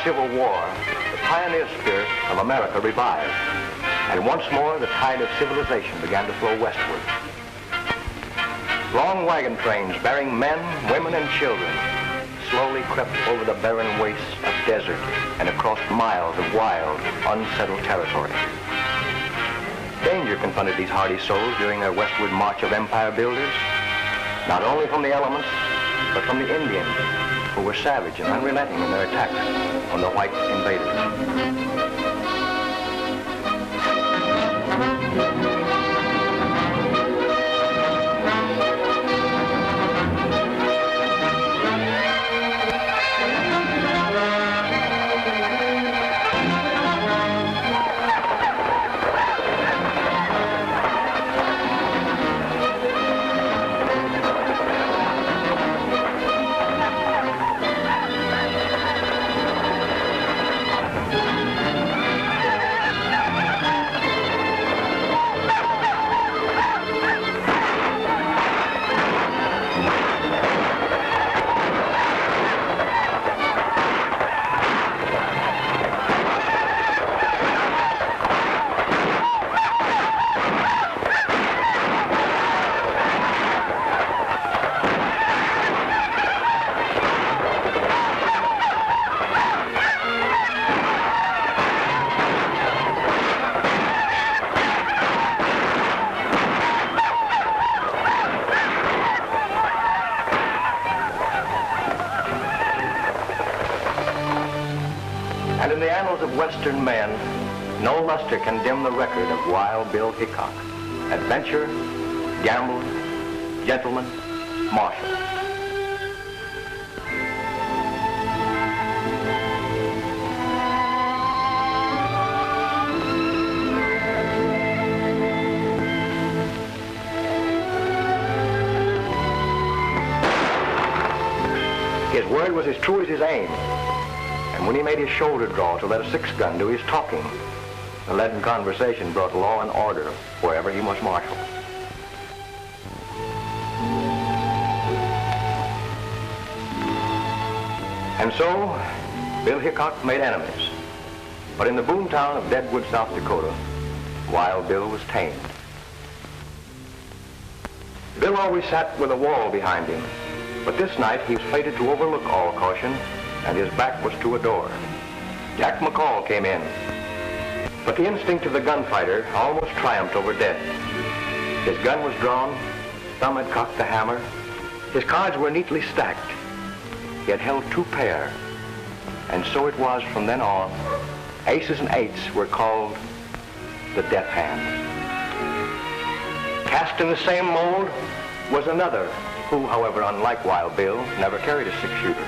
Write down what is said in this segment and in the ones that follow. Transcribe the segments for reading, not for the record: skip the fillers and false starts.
Civil War, the pioneer spirit of America revived, and once more the tide of civilization began to flow westward. Long wagon trains bearing men, women, and children slowly crept over the barren wastes of desert and across miles of wild, unsettled territory. Danger confronted these hardy souls during their westward march of empire builders, not only from the elements, but from the Indians, who were savage and unrelenting in their attacks on the white invaders. And in the annals of Western men, no luster can dim the record of Wild Bill Hickok, adventurer, gambler, gentleman, marshal. His word was as true as his aim. And when he made his shoulder draw to let a six-gun do his talking, the leaden conversation brought law and order wherever he was marshal. And so, Bill Hickok made enemies. But in the boomtown of Deadwood, South Dakota, Wild Bill was tamed. Bill always sat with a wall behind him, but this night he was fated to overlook all caution, and his back was to a door. Jack McCall came in, but the instinct of the gunfighter almost triumphed over death. His gun was drawn, Thumb had cocked the hammer, his cards were neatly stacked. He had held two pair, and so it was from then on. Aces and eights were called the death hand. Cast in the same mold was another, who, however, unlike Wild Bill, never carried a six-shooter,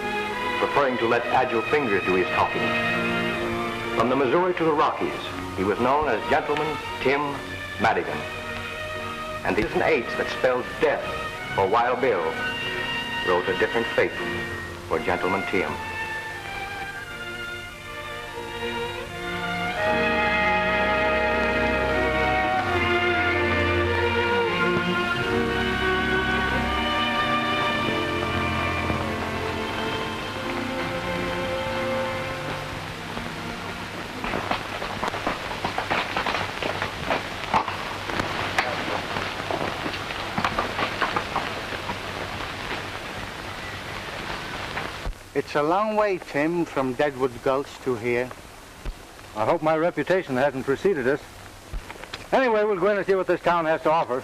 preferring to let agile fingers do his talking. From the Missouri to the Rockies, he was known as Gentleman Tim Madigan. And these and eights that spelled death for Wild Bill wrote a different fate for Gentleman Tim. It's a long way, Tim, from Deadwood Gulch to here. I hope my reputation hasn't preceded us. Anyway, we'll go in and see what this town has to offer.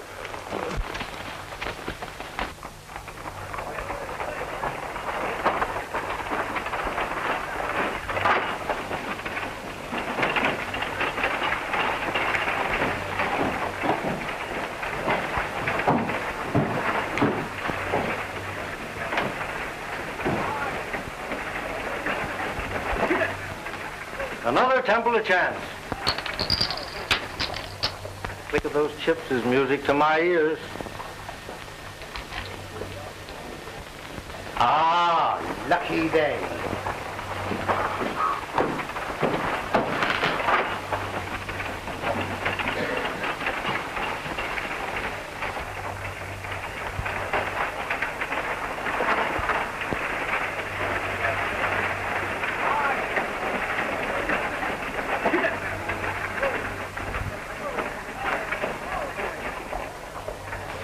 Another temple of chance. Click of those chips is music to my ears. Ah, lucky day.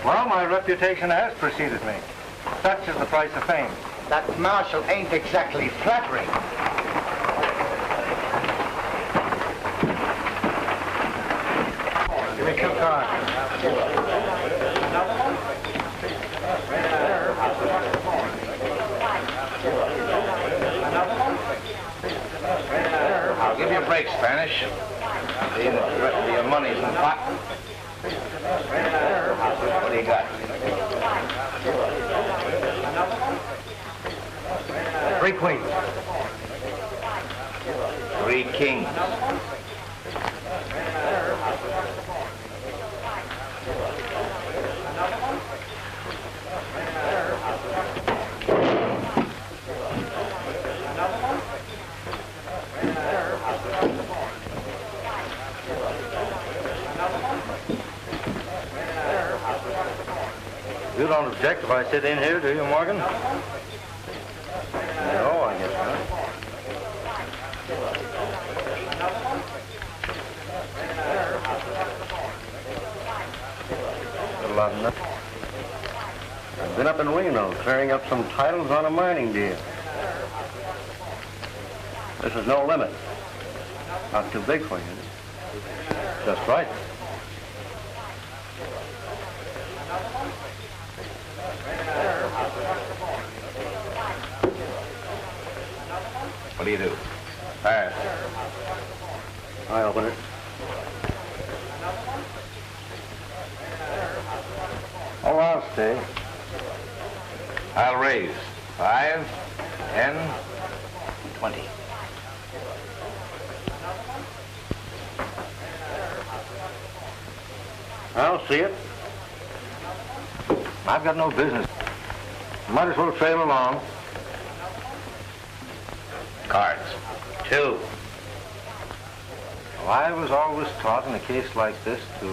Well, my reputation has preceded me. Such is the price of fame. That Marshal ain't exactly flattering. Give me 2 cards. I'll give you a break, Spanish. The rest of your money's in the pot. What do you got? 3 queens. 3 kings. You don't object if I sit in here, do you, Morgan? No, I guess not. A lot of nothing. I've been up in Reno clearing up some titles on a mining deal. This is no limit. Not too big for you. Just right. What do you do? Pass. I open it. Oh, I'll stay. I'll raise. 5, 10, 20. I'll see it. I've got no business. Might as well trail along. Cards. 2. Well, I was always taught in a case like this to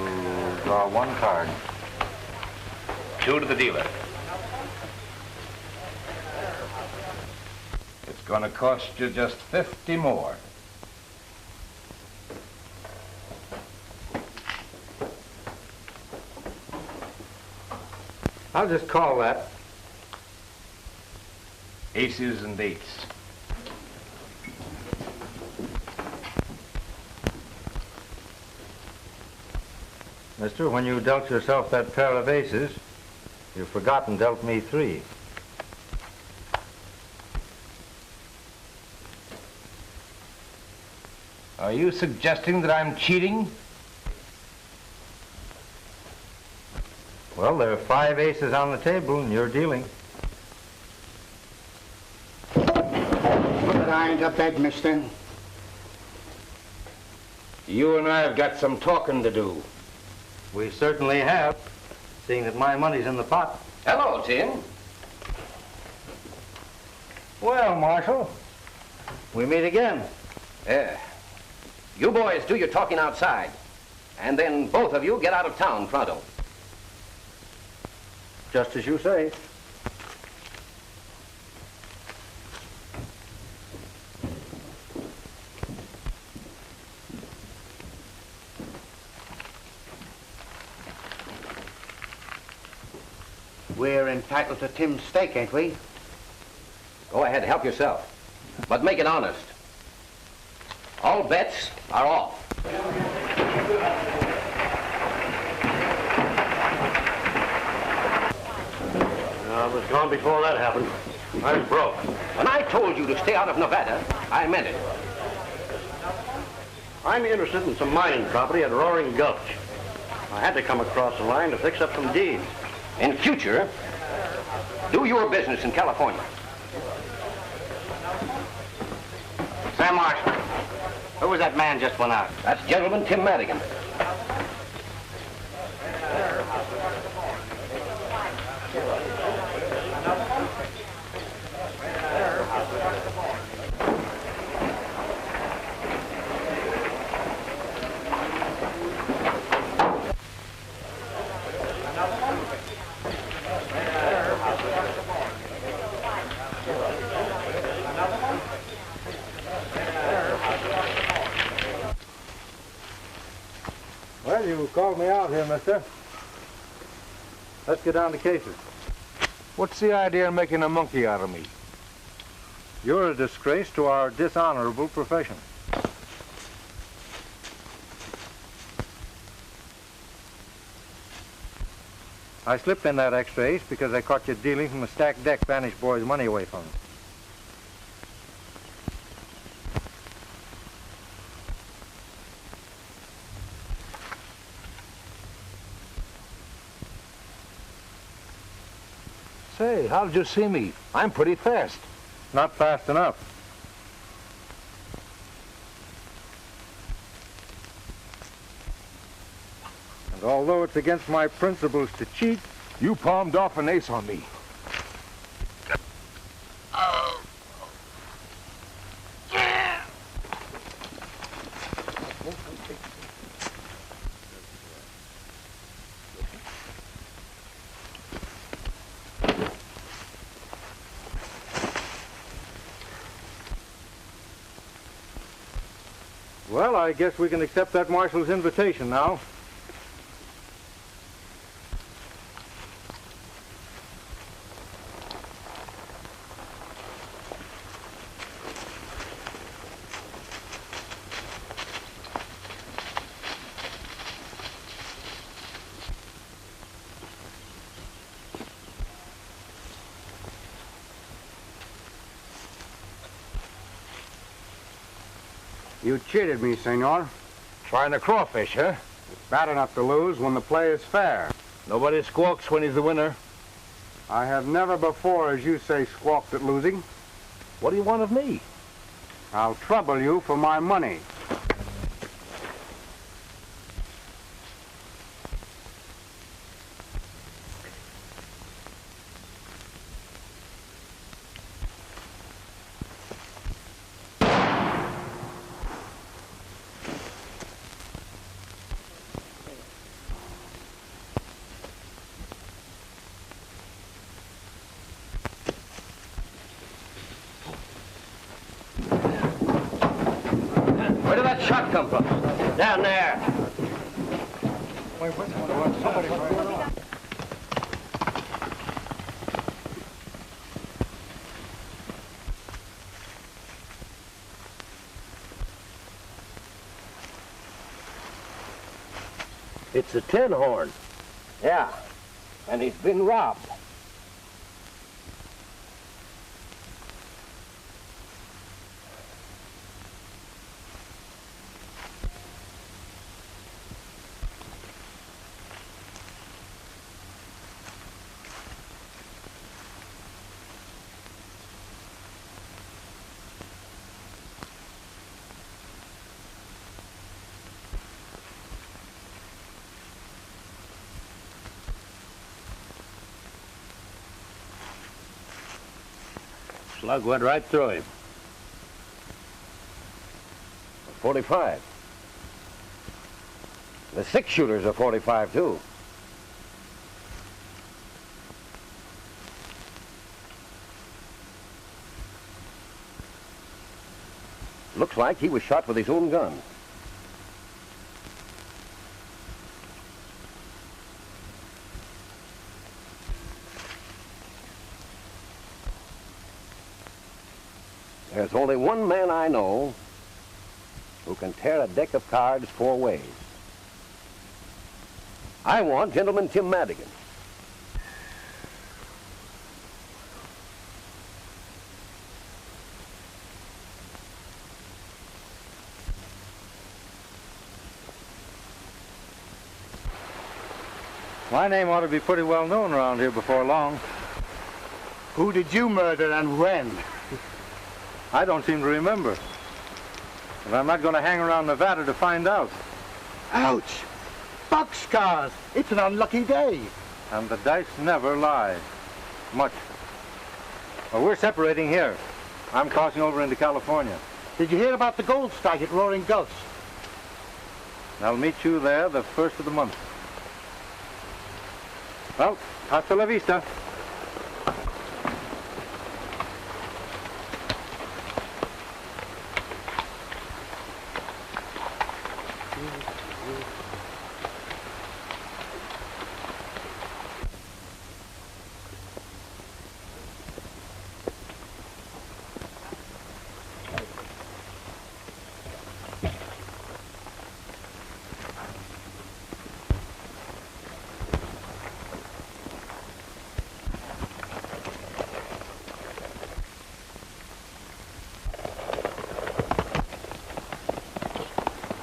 draw 1 card. 2 to the dealer. It's going to cost you just 50 more. I'll just call that. Aces and 8s. Mister, when you dealt yourself that pair of aces, you've forgotten dealt me 3. Are you suggesting that I'm cheating? Well, there are 5 aces on the table, and you're dealing. Behind the bed, mister. You and I have got some talking to do. We certainly have, seeing that my money's in the pot. Hello, Tim. Well, Marshal, we meet again. You boys do your talking outside, and then both of you get out of town pronto. Just as you say. We're entitled to Tim's stake, ain't we? Go ahead, help yourself, but make it honest. All bets are off. I was gone before that happened. I was broke. When I told you to stay out of Nevada, I meant it. I'm interested in some mining property at Roaring Gulch. I had to come across the line to fix up some deeds. In future, do your business in California. Sam Marshal, who was that man just went out? That's Gentleman Tim Madigan. Well, you called me out here, mister. Let's get down to cases. What's the idea of making a monkey out of me? You're a disgrace to our dishonorable profession. I slipped in that extra ace because I caught you dealing from a stacked deck vanished boys' money away from them. Say, how did you see me? I'm pretty fast. Not fast enough. And although it's against my principles to cheat, You palmed off an ace on me. well, I guess we can accept that marshal's invitation now. You cheated me, senor. Trying to crawfish, huh? Bad enough to lose when the play is fair. Nobody squawks when he's the winner. I have never before, as you say, squawked at losing. What do you want of me? I'll trouble you for my money. Where did that shot come from? Down there. It's a tin horn. Yeah, and he's been robbed. Slug went right through him. 45. The six-shooters are 45, too. Looks like he was shot with his own gun. There's only one man I know who can tear a deck of cards four ways. I want Gentleman Tim Madigan. My name ought to be pretty well known around here before long. Who did you murder and when? I don't seem to remember. And I'm not going to hang around Nevada to find out. Ouch! Boxcars! It's an unlucky day. And the dice never lie. Much. Well, we're separating here. I'm crossing over into California. Did you hear about the gold strike at Roaring Gulch? I'll meet you there the first of the month. Well, hasta la vista.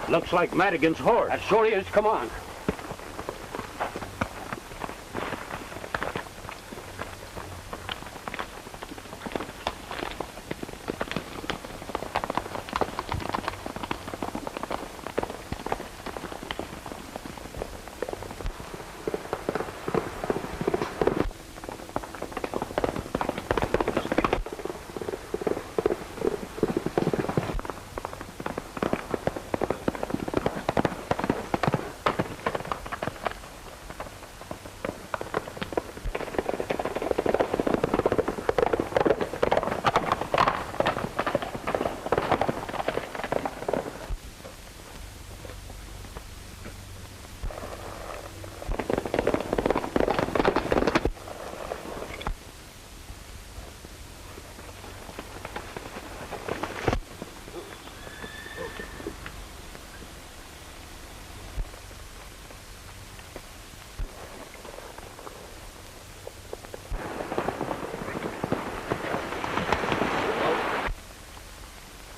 Looks like Madigan's horse. That sure is. Come on.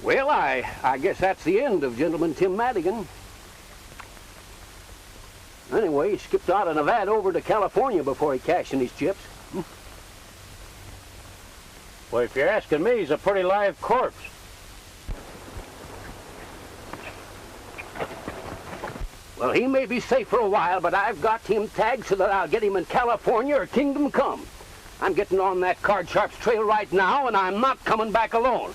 Well, I guess that's the end of Gentleman Tim Madigan. Anyway, he skipped out of Nevada over to California before he cashed in his chips. Well, if you're asking me, he's a pretty live corpse. Well, he may be safe for a while, but I've got him tagged so that I'll get him in California or kingdom come. I'm getting on that Card Sharp's trail right now, and I'm not coming back alone.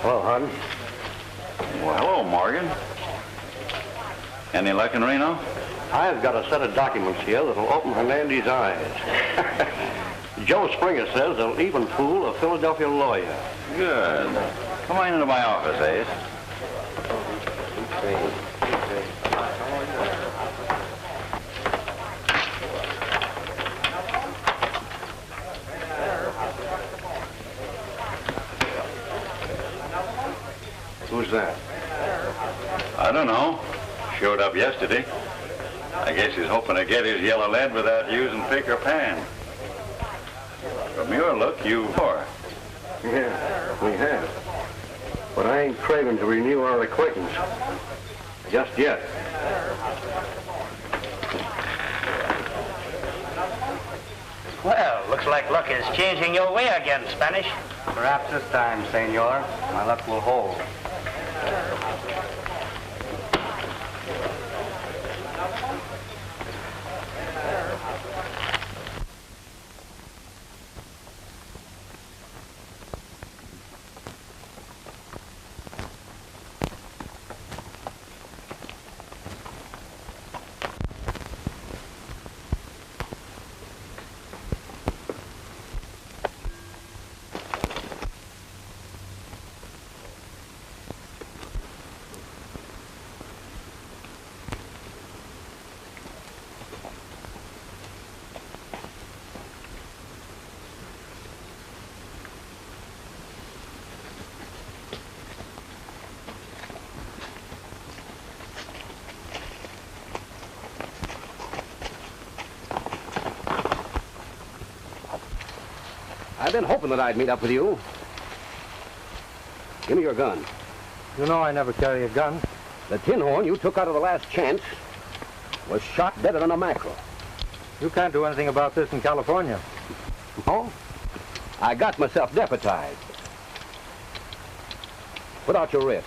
Hello, Harden. Well, hello, Morgan. Any luck in Reno? I've got a set of documents here that'll open Hernandez's eyes. Joe Springer says they'll even fool a Philadelphia lawyer. Good. Come on into my office, Ace. Who's that? I don't know. Showed up yesterday. I guess he's hoping to get his yellow lead without using pick or pan. From your look, you are. Yeah, we have. But I ain't craving to renew our acquaintance. Just yet. Well, looks like luck is changing your way again, Spanish. Perhaps this time, senor, my luck will hold. I've been hoping that I'd meet up with you. Give me your gun. You know I never carry a gun. The tin horn you took out of the last chance was shot deader than a mackerel. You can't do anything about this in California. Oh? I got myself deputized. Put out your wrist.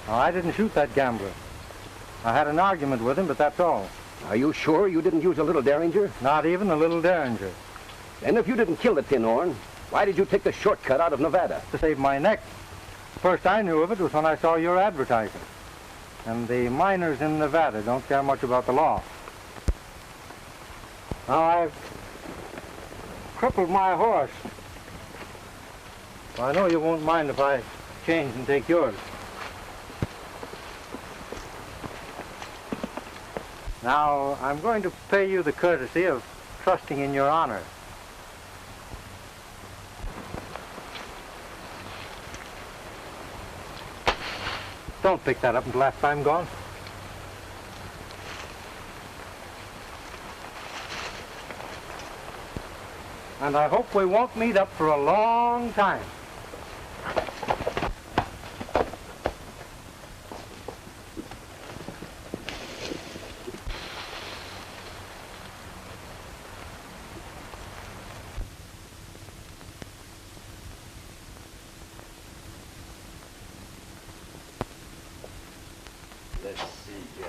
Now, I didn't shoot that gambler. I had an argument with him, but that's all. Are you sure you didn't use a little derringer? Not even a little derringer. And if you didn't kill the tin horn, why did you take the shortcut out of Nevada? To save my neck. First I knew of it was when I saw your advertising. And the miners in Nevada don't care much about the law. Now I've crippled my horse. Well, I know you won't mind if I change and take yours. Now, I'm going to pay you the courtesy of trusting in your honor. Don't pick that up until after I'm gone. And I hope we won't meet up for a long time. Let's see here.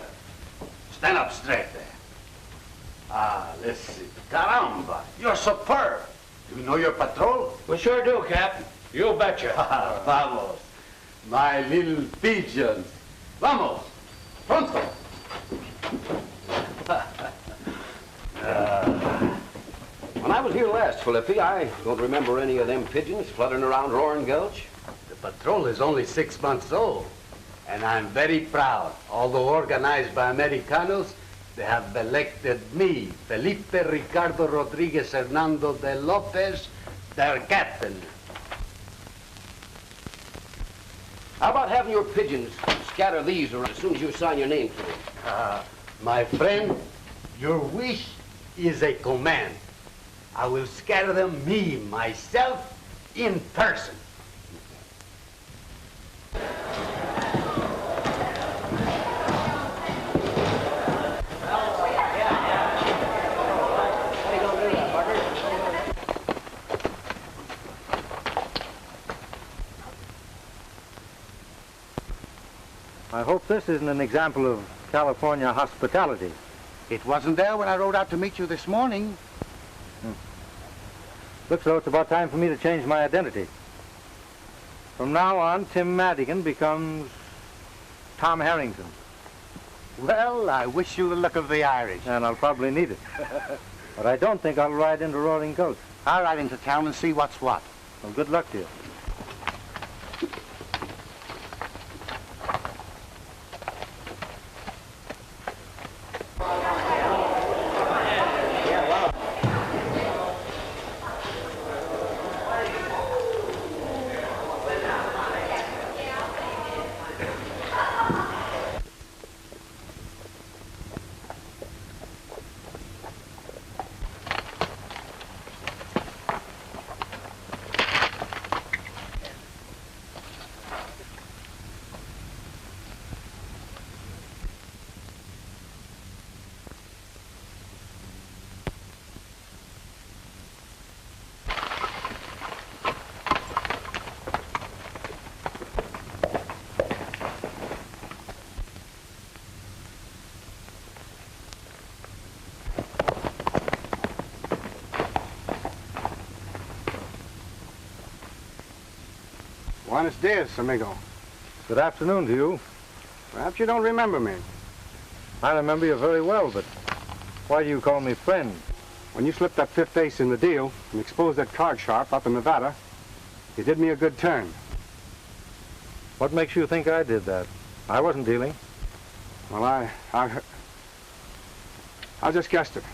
Stand up straight there. Let's see. Caramba, you're superb. Do you know your patrol? We sure do, Cap. You betcha. Vamos, my little pigeons. Vamos, pronto. When I was here last, Felipe, I don't remember any of them pigeons fluttering around Roaring Gulch. The patrol is only 6 months old, and I'm very proud. Although organized by Americanos, they have elected me, Felipe Ricardo Rodriguez Hernando de Lopez, their captain. How about having your pigeons scatter these around as soon as you sign your name to them? My friend, your wish is a command. I will scatter them myself, in person. I hope this isn't an example of California hospitality. It wasn't there when I rode out to meet you this morning. Looks though it's about time for me to change my identity. From now on, Tim Madigan becomes Tom Harrington. Well, I wish you the luck of the Irish. And I'll probably need it. But I don't think I'll ride into Roaring Gulch. I'll ride into town and see what's what. Well, good luck to you. Buenos dias, amigo. Good afternoon to you. Perhaps you don't remember me. I remember you very well, but why do you call me friend? When you slipped that fifth ace in the deal and exposed that card sharp up in Nevada, you did me a good turn. What makes you think I did that? I wasn't dealing. Well, I just guessed it.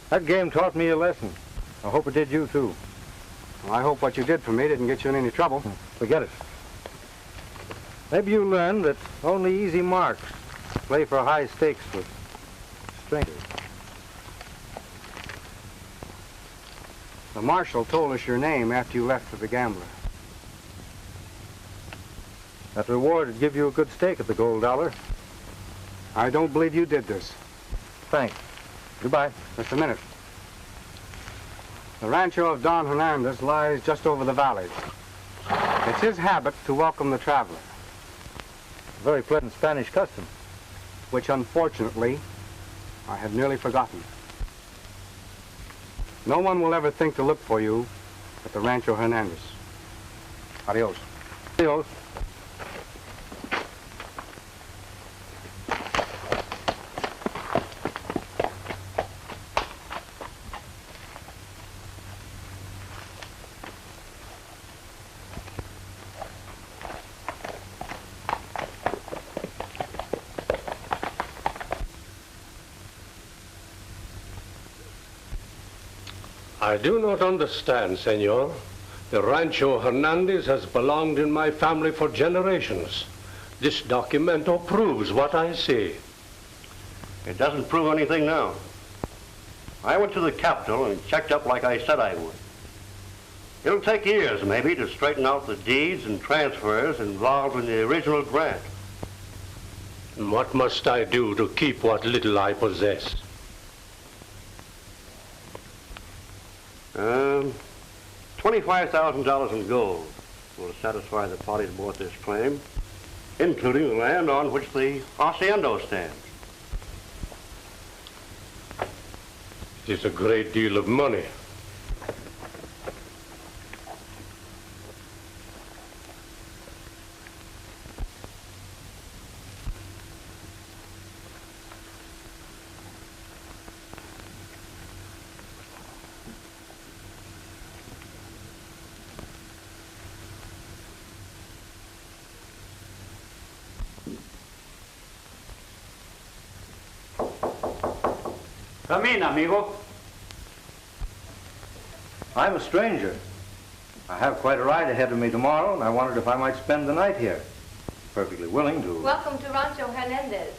That game taught me a lesson. I hope it did you, too. Well, I hope what you did for me didn't get you in any trouble. Forget it. Maybe you learned that only easy marks play for high stakes with strangers. The Marshal told us your name after you left for the gambler. That reward would give you a good stake at the gold dollar. I don't believe you did this. Thanks. Goodbye. Just a minute. The rancho of Don Hernandez lies just over the valley. It's his habit to welcome the traveler. Very pleasant Spanish custom. which unfortunately I have nearly forgotten. No one will ever think to look for you at the Rancho Hernandez. Adios. Adios. I do not understand, senor. The Rancho Hernandez has belonged in my family for generations. This documento proves what I say. It doesn't prove anything now. I went to the Capitol and checked up like I said I would. It'll take years, maybe, to straighten out the deeds and transfers involved in the original grant. And what must I do to keep what little I possess? $25,000 in gold will satisfy the parties who bought this claim, including the land on which the hacienda stands. It is a great deal of money. Come in, amigo. I'm a stranger. I have quite a ride ahead of me tomorrow, and I wondered if I might spend the night here. Perfectly willing to. Welcome to Rancho Hernandez.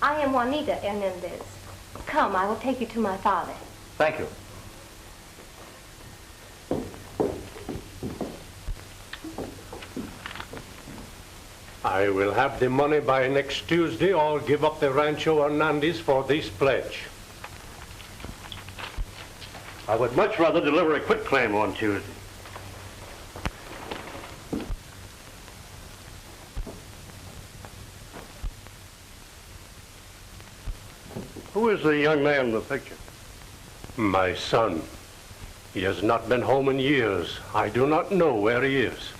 I am Juanita Hernandez. Come, I will take you to my father. Thank you. I will have the money by next Tuesday or give up the Rancho Hernandez for this pledge. I would much rather deliver a quitclaim on Tuesday. Who is the young man in the picture? My son. He has not been home in years. I do not know where he is.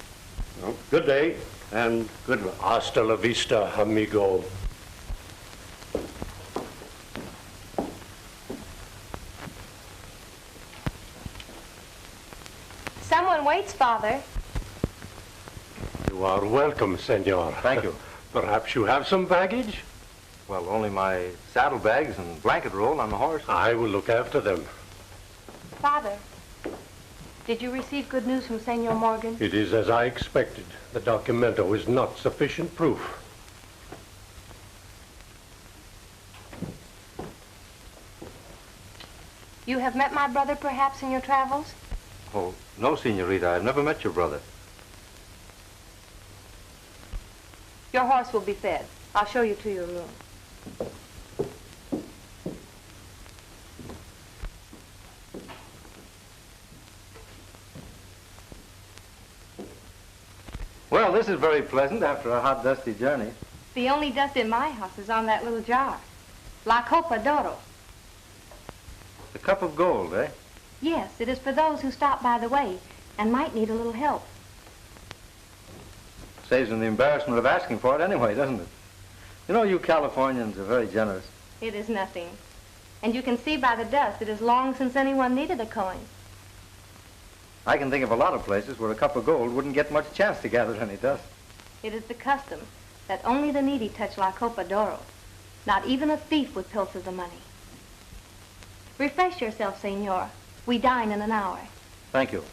Well, good day. And good luck. Hasta la vista, amigo. Someone waits, Father. You are welcome, senor. Thank you. Perhaps you have some baggage? Well, only my saddlebags and blanket roll on the horse. I will look after them. Father, did you receive good news from Senor Morgan? It is as I expected. The documento is not sufficient proof. You have met my brother, perhaps, in your travels? Oh, no, senorita. I've never met your brother. Your horse will be fed. I'll show you to your room. Well, this is very pleasant after a hot, dusty journey. The only dust in my house is on that little jar. La Copa d'Oro. The cup of gold, eh? Yes, it is for those who stop by the way and might need a little help. Saves them the embarrassment of asking for it anyway, doesn't it? You know, you Californians are very generous. It is nothing. And you can see by the dust it is long since anyone needed a coin. I can think of a lot of places where a cup of gold wouldn't get much chance to gather any dust. It is the custom that only the needy touch La Copa d'Oro. Not even a thief would pilfer the money. Refresh yourself, senor. We dine in an hour. Thank you.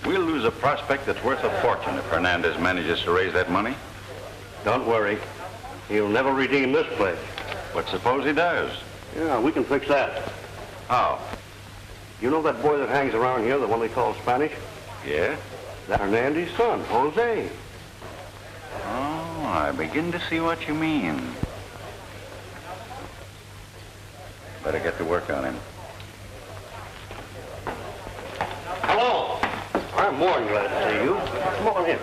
We'll lose a prospect that's worth a fortune if Hernandez manages to raise that money. Don't worry. He'll never redeem this place. But suppose he does? Yeah, we can fix that. How? You know that boy that hangs around here, the one they call Spanish? Yeah? That's Hernandez's son, Jose. Oh, I begin to see what you mean. Better get to work on him. Hello. I'm more than glad to see you. Come on in.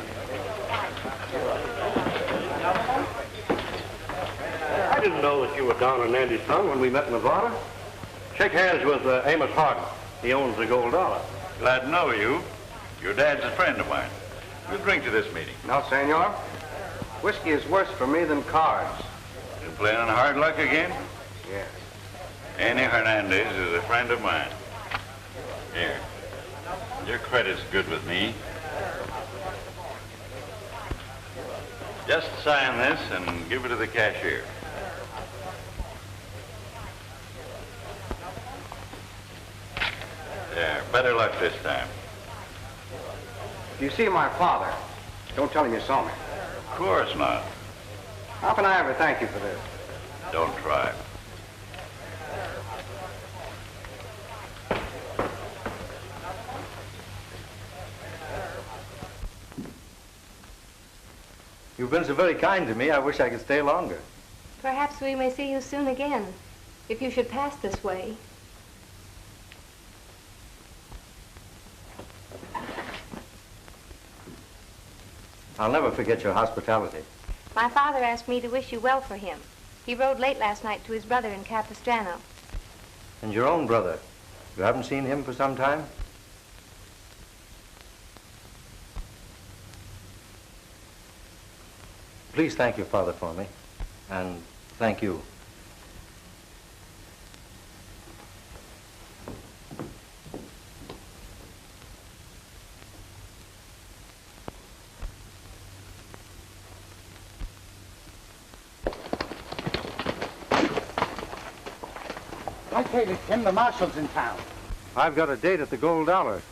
I didn't know that you were Don Hernandez's son when we met in Nevada. Shake hands with Amos Harden. He owns the Gold Dollar. Glad to know you. Your dad's a friend of mine. We'll drink to this meeting. No, senor. Whiskey is worse for me than cards. You playing on hard luck again? Yes. Annie Hernandez is a friend of mine. Here. Your credit's good with me. Just sign this and give it to the cashier. There, better luck this time. If you see my father, don't tell him you saw me. Of course not. How can I ever thank you for this? Don't try. You've been so very kind to me, I wish I could stay longer. Perhaps we may see you soon again, if you should pass this way. I'll never forget your hospitality. My father asked me to wish you well for him. He rode late last night to his brother in Capistrano. And your own brother. You haven't seen him for some time? Please thank your father for me. And thank you. I tell you, Tim, the Marshal's in town. I've got a date at the Gold Dollar.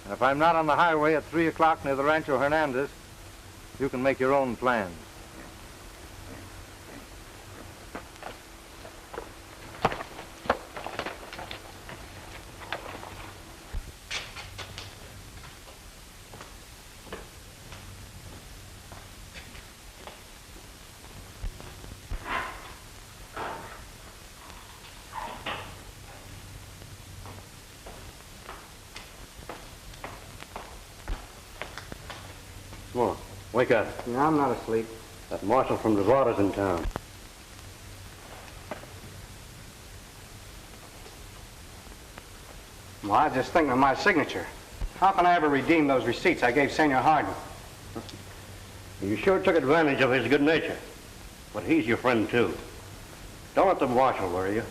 And if I'm not on the highway at 3 o'clock near the Rancho Hernandez, you can make your own plans. Come on, wake up. No, I'm not asleep. That Marshal from Nevada's in town. Well, I was just thinking of my signature. How can I ever redeem those receipts I gave Senor Harden? You sure took advantage of his good nature. But he's your friend, too. Don't let the Marshal worry you.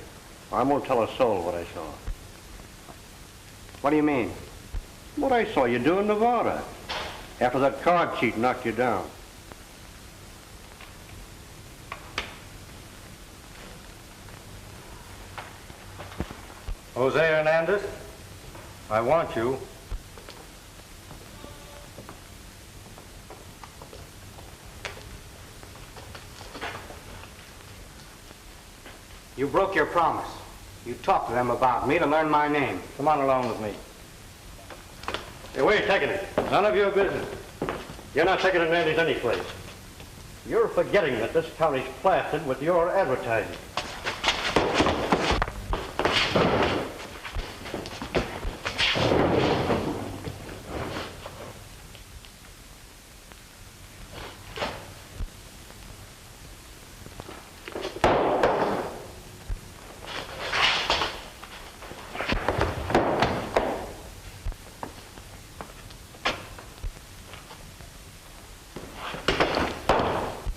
I won't tell a soul what I saw. What do you mean? What I saw you do in Nevada. After that card cheat knocked you down. Jose Hernandez, I want you. You broke your promise. You talked to them about me to learn my name. Come on along with me. Hey, where are you taking it? None of your business. You're not taking Hernandez any place. You're forgetting that this town is plastered with your advertising.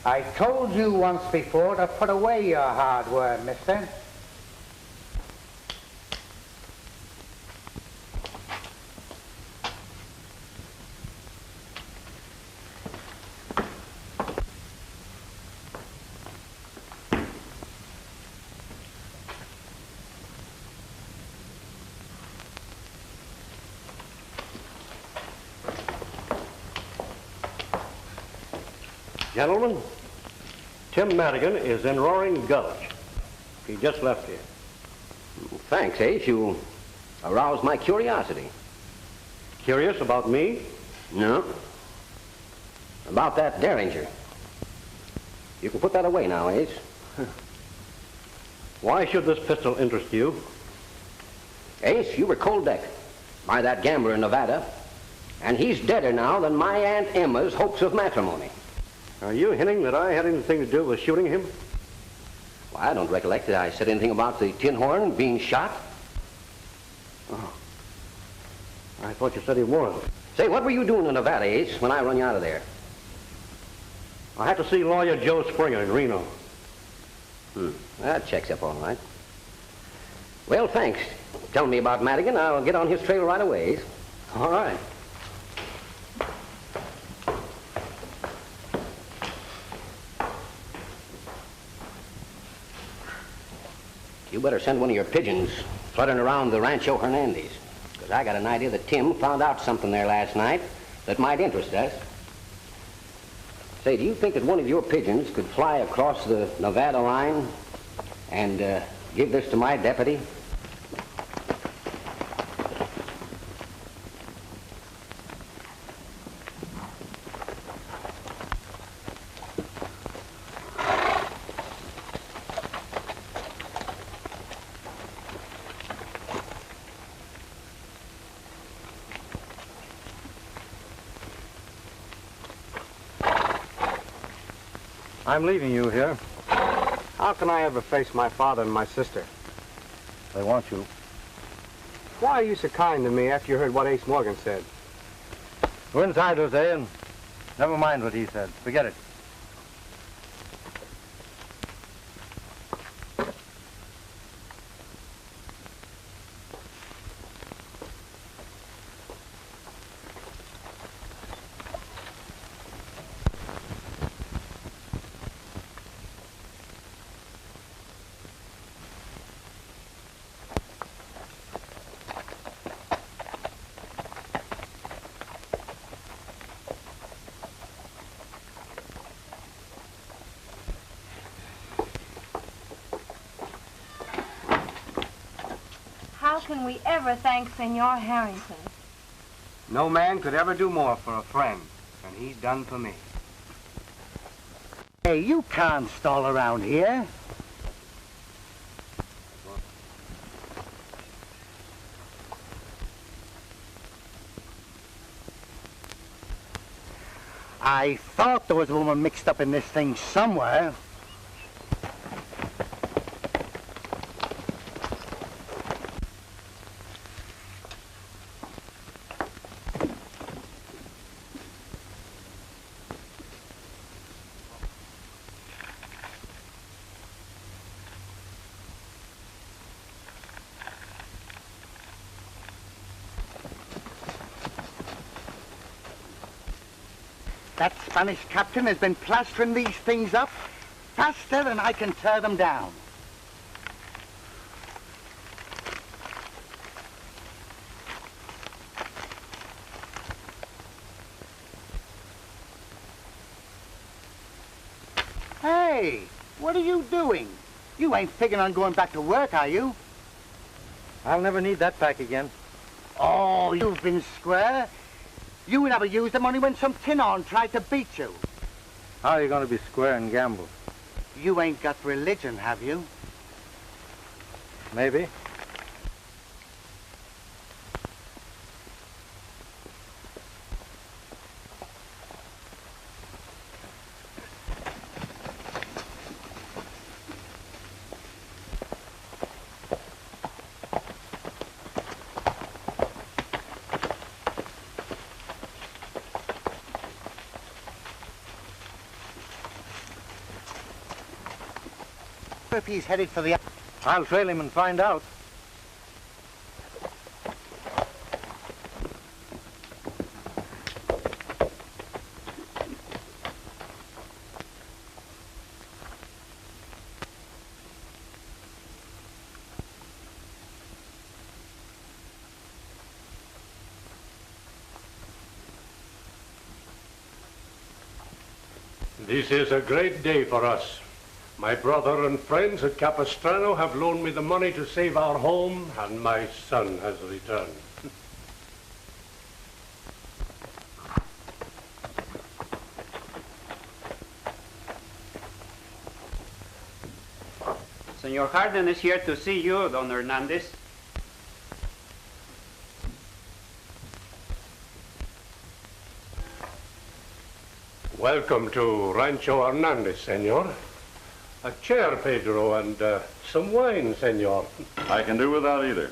I told you once before to put away your hardware, mister. Gentlemen, Tim Madigan is in Roaring Gulch. He just left here. Thanks, Ace. You aroused my curiosity. Curious about me? No. About that Derringer. You can put that away now, Ace. Why should this pistol interest you? Ace, you were cold decked by that gambler in Nevada, and he's deader now than my Aunt Emma's hopes of matrimony. Are you hinting that I had anything to do with shooting him? Well, I don't recollect that I said anything about the tin horn being shot. Oh. I thought you said he was. Say, what were you doing in Nevada, Ace, when I run you out of there? I had to see lawyer Joe Springer in Reno. That checks up all right. Well, thanks. Tell me about Madigan. I'll get on his trail right away, Ace. All right. You better send one of your pigeons fluttering around the Rancho Hernandez, because I got an idea that Tim found out something there last night that might interest us. Say, do you think that one of your pigeons could fly across the Nevada line and give this to my deputy? I'm leaving you here. How can I ever face my father and my sister? They want you. Why are you so kind to me after you heard what Ace Morgan said? We're insiders, eh? And never mind what he said. Forget it. How can we ever thank Senor Harrington? No man could ever do more for a friend than he's done for me. Hey, you can't stall around here. I thought there was a woman mixed up in this thing somewhere. That Spanish captain has been plastering these things up faster than I can tear them down. Hey, what are you doing? You ain't figuring on going back to work, are you? I'll never need that back again. Oh, you've been square. You never used them only when some tin-on tried to beat you. How are you going to be square and gamble? You ain't got religion, have you? Maybe. If he's headed for the... I'll trail him and find out. This is a great day for us. My brother and friends at Capistrano have loaned me the money to save our home, and my son has returned. Senor Harden is here to see you, Don Hernandez. Welcome to Rancho Hernandez, senor. A chair, Pedro, and some wine, senor. I can do without either.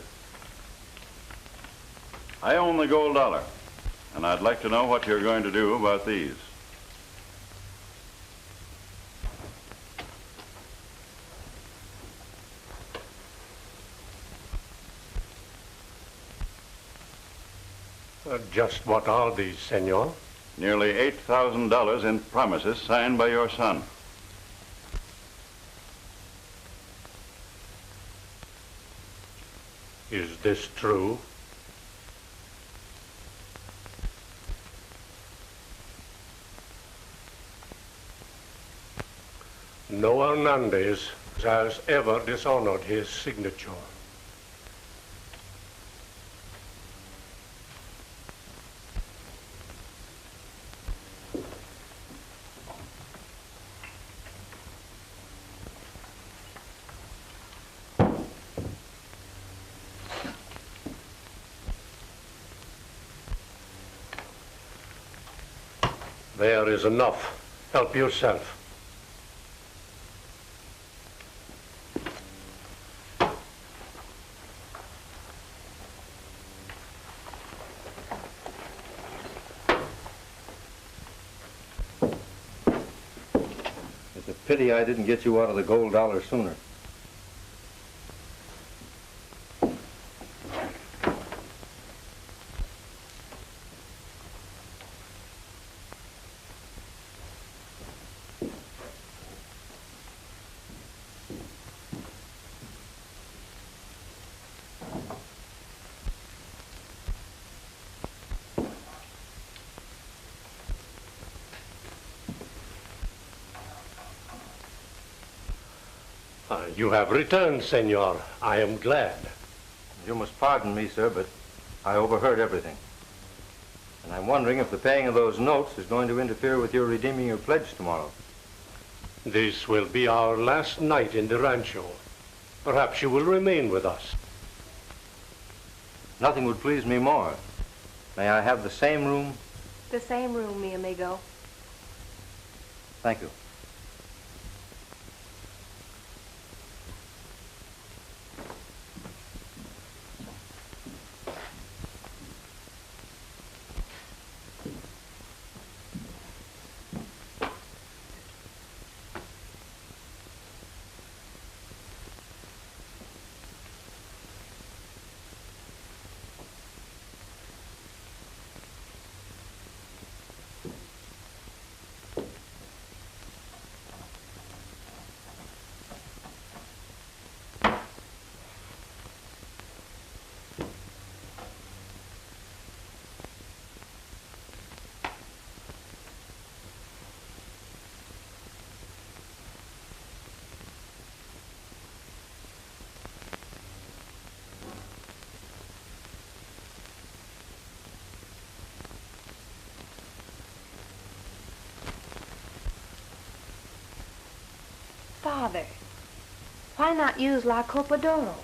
I own the gold dollar, and I'd like to know what you're going to do about these. Just what are these, senor? Nearly $8,000 in promises signed by your son. Is this true? No Hernandez has ever dishonored his signature. There is enough. Help yourself. It's a pity I didn't get you out of the gold dollar sooner. You have returned, senor. I am glad. You must pardon me, sir, but I overheard everything. And I'm wondering if the paying of those notes is going to interfere with your redeeming your pledge tomorrow. This will be our last night in the rancho. Perhaps you will remain with us. Nothing would please me more. May I have the same room? The same room, mi amigo. Thank you. Father, why not use La Copa d'Oro?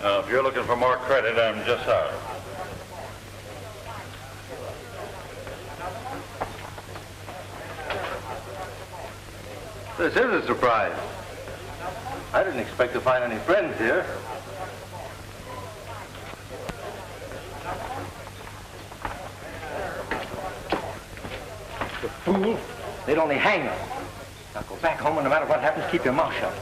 If you're looking for more credit, I'm just out. This is a surprise. I didn't expect to find any friends here. The fool. They'd only hang us. Now go back home and no matter what happens, keep your mouth shut.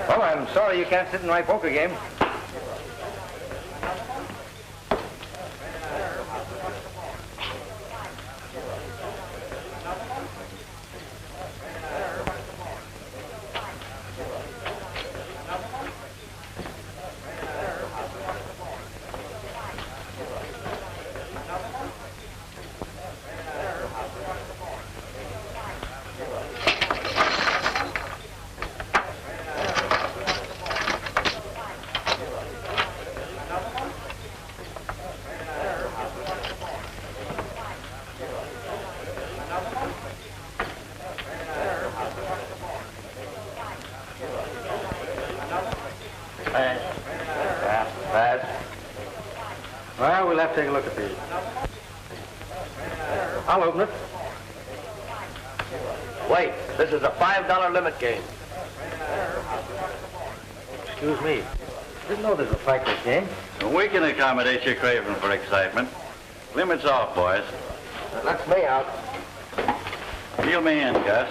Well, I'm sorry you can't sit in my poker game. Well, we'll have to take a look at these. I'll open it. Wait, this is a $5 limit game. Excuse me. Didn't know this was a fighter's game. We can accommodate your craving for excitement. Limits off, boys. That's me out. Deal me in, Gus.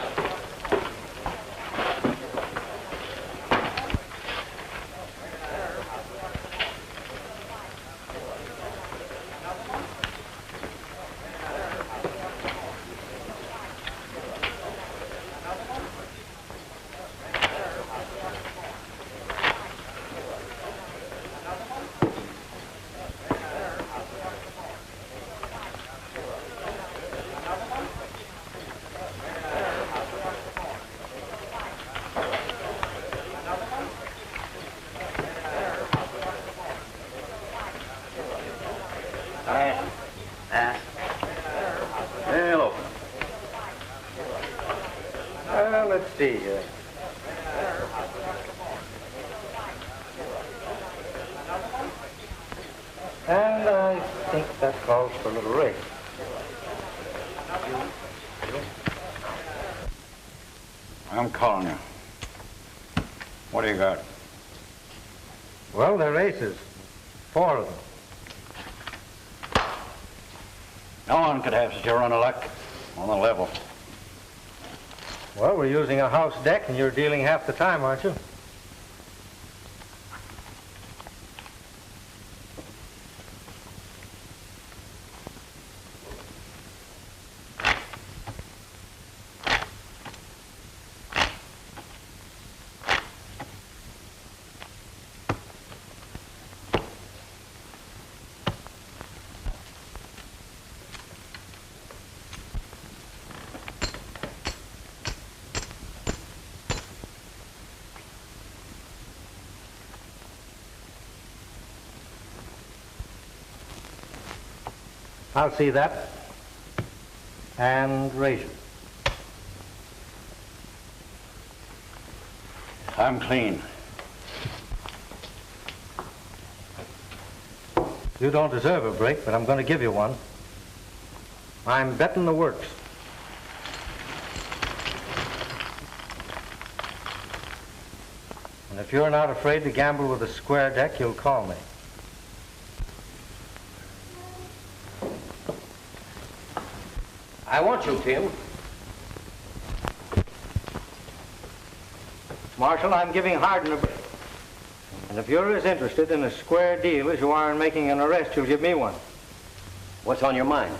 Let's see here. And I think that calls for a little race. I'm calling you. What do you got? Well, they're aces. 4 of them. No one could have such a run of luck on the level. Well, we're using a house deck, and you're dealing half the time, aren't you? I'll see that. And raise it. I'm clean. You don't deserve a break, but I'm going to give you one. I'm betting the works. And if you're not afraid to gamble with a square deck, you'll call me. I want you, Tim. Marshal, I'm giving Harden a break. And if you're as interested in a square deal as you are in making an arrest, you'll give me one. What's on your mind?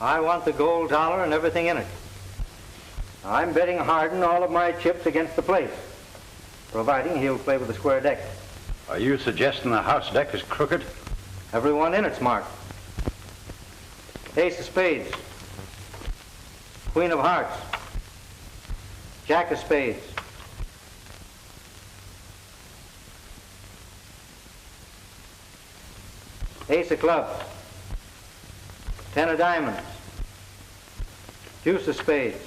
I want the gold dollar and everything in it. I'm betting Harden all of my chips against the place, providing he'll play with the square deck. Are you suggesting the house deck is crooked? Everyone in it's marked. Ace of spades. Queen of hearts. Jack of spades. Ace of clubs. 10 of diamonds. Deuce of spades.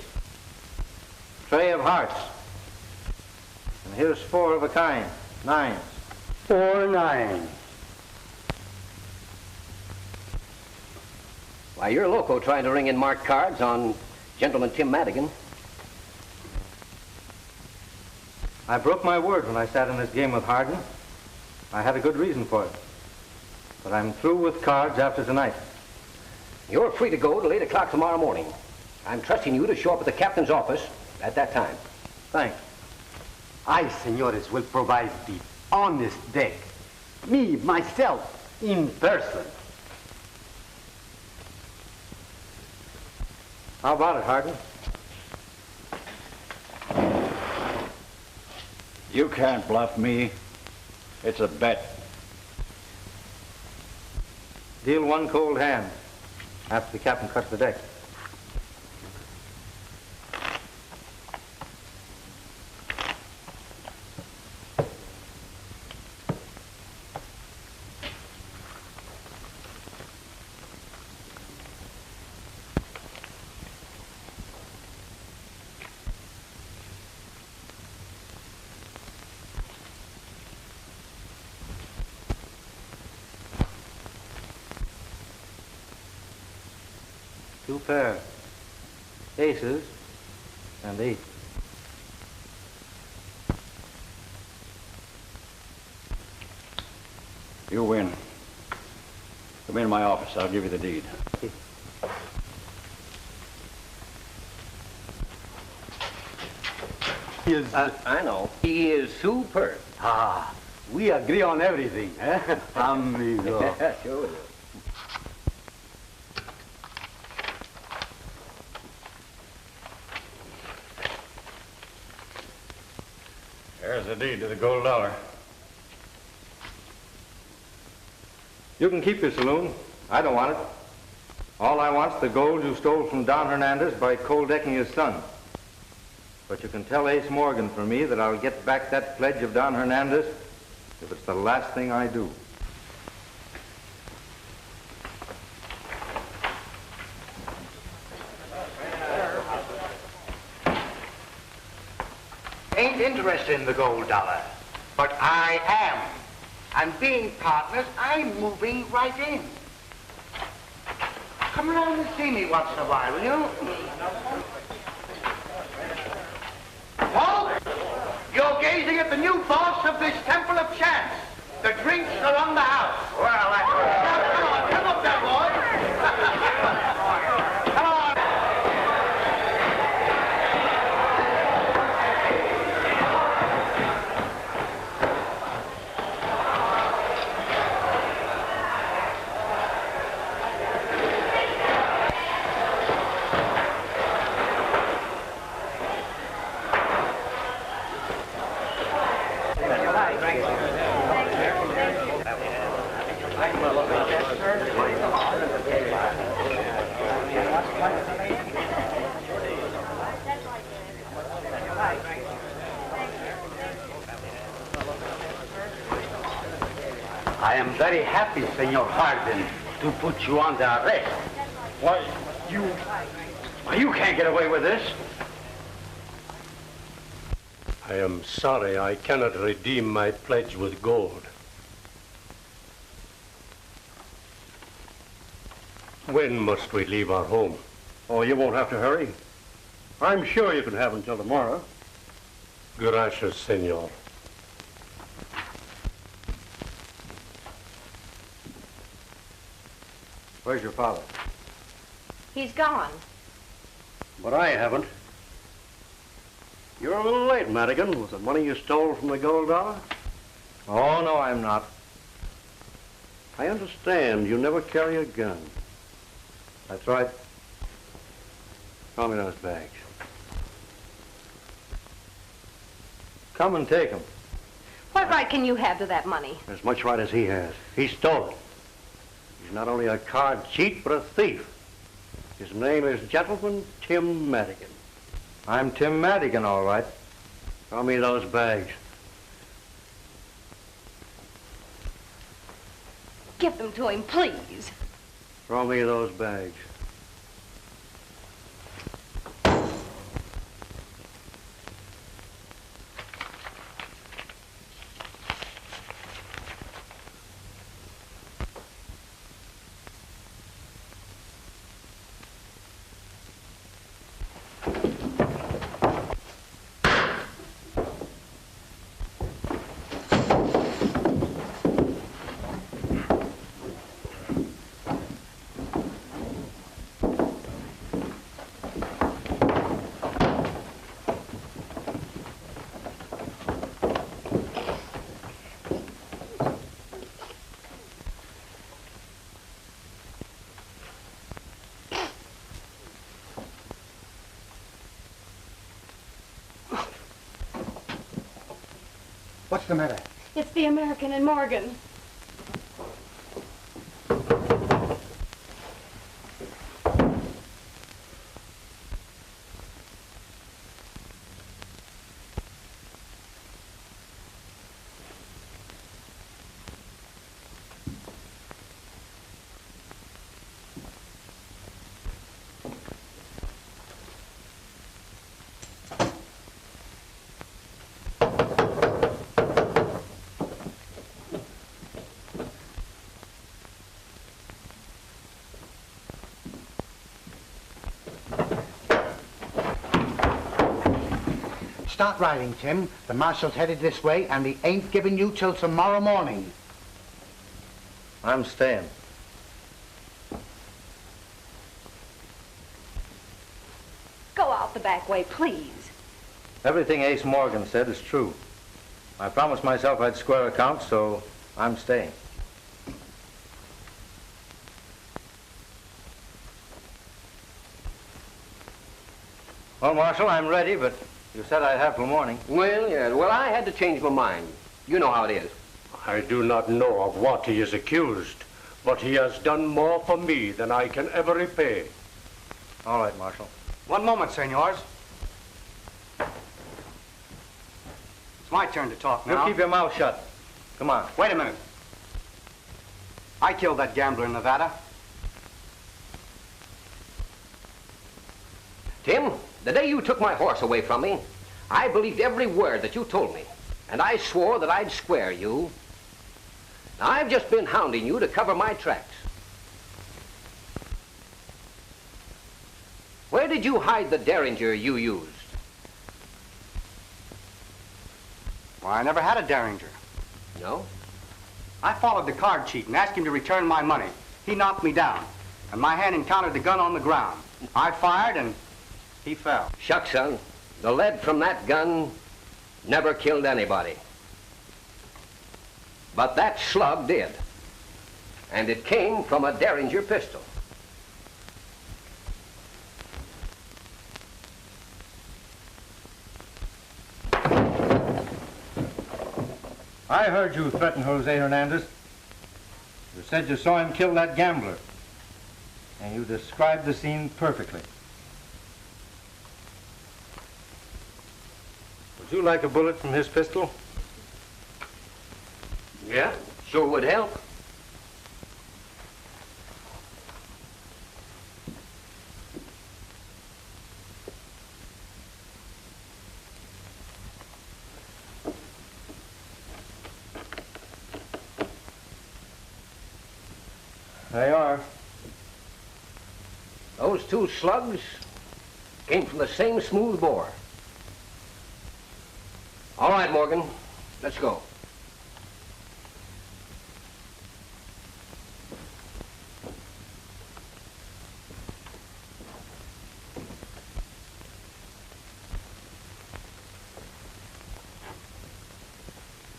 Trey of hearts. And here's 4 of a kind. 9s. 4 9s. Why, you're loco trying to ring in marked cards on Gentleman Tim Madigan. I broke my word when I sat in this game with Harden. I had a good reason for it. But I'm through with cards after tonight. You're free to go till 8 o'clock tomorrow morning. I'm trusting you to show up at the captain's office at that time. Thanks. I, senores, will provide the honest deck. Me, myself, in person. How about it, Harden? You can't bluff me. It's a bet. Deal one cold hand after the captain cuts the deck. Two pair. Aces and 8. You win. Come in my office. I'll give you the deed. He is... I know. He is superb. Ah, we agree on everything, eh? Amigo. Sure we do. There's the deed to the gold dollar. You can keep your saloon. I don't want it. All I want's the gold you stole from Don Hernandez by cold decking his son. But you can tell Ace Morgan for me that I'll get back that pledge of Don Hernandez if it's the last thing I do. Ain't interested in the gold dollar, but I am. And being partners, I'm moving right in. Come around and see me once in a while, will you? Paul, you're gazing at the new boss of this Temple of Chance. The drinks are on the house. Well, now, come up there, boy. Come on. I am very happy, Senor Harden, to put you under arrest. Why, you can't get away with this. I am sorry I cannot redeem my pledge with gold. When must we leave our home? Oh, you won't have to hurry. I'm sure you can have until tomorrow. Gracias, senor. Where's your father? He's gone. But I haven't. You're a little late, Madigan, with the money you stole from the gold dollar. Oh, no, I'm not. I understand you never carry a gun. That's right. Call me those bags. Come and take them. What right can you have to that money? As much right as he has. He stole it. He's not only a card cheat, but a thief. His name is Gentleman Tim Madigan. I'm Tim Madigan, all right. Throw me those bags. Give them to him, please. Throw me those bags. What's the matter? It's the American and Morgan. Start riding, Tim. The marshal's headed this way, and he ain't giving you till tomorrow morning. I'm staying. Go out the back way, please. Everything Ace Morgan said is true. I promised myself I'd square accounts, so I'm staying. Well, Marshal, I'm ready, but you said I'd have till morning. Well, yeah. Well, I had to change my mind. You know how it is. I do not know of what he is accused, but he has done more for me than I can ever repay. All right, Marshal. One moment, senors. It's my turn to talk now. You keep your mouth shut. Come on. Wait a minute. I killed that gambler in Nevada. Tim, the day you took my horse away from me, I believed every word that you told me, and I swore that I'd square you. Now, I've just been hounding you to cover my tracks. Where did you hide the derringer you used? Well, I never had a derringer. No? I followed the card cheat and asked him to return my money. He knocked me down, and my hand encountered the gun on the ground. I fired, and he fell. Shucks, son. The lead from that gun never killed anybody. But that slug did. And it came from a derringer pistol. I heard you threaten Jose Hernandez. You said you saw him kill that gambler. And you described the scene perfectly. Would you like a bullet from his pistol? Yeah, sure would help. They are. Those two slugs came from the same smooth bore. All right, Morgan, let's go.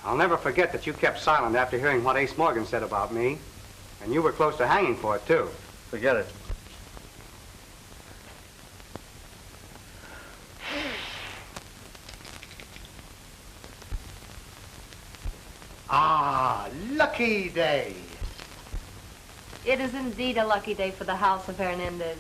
I'll never forget that you kept silent after hearing what Ace Morgan said about me. And you were close to hanging for it, too. Forget it. Ah, lucky day. It is indeed a lucky day for the house of Hernandez.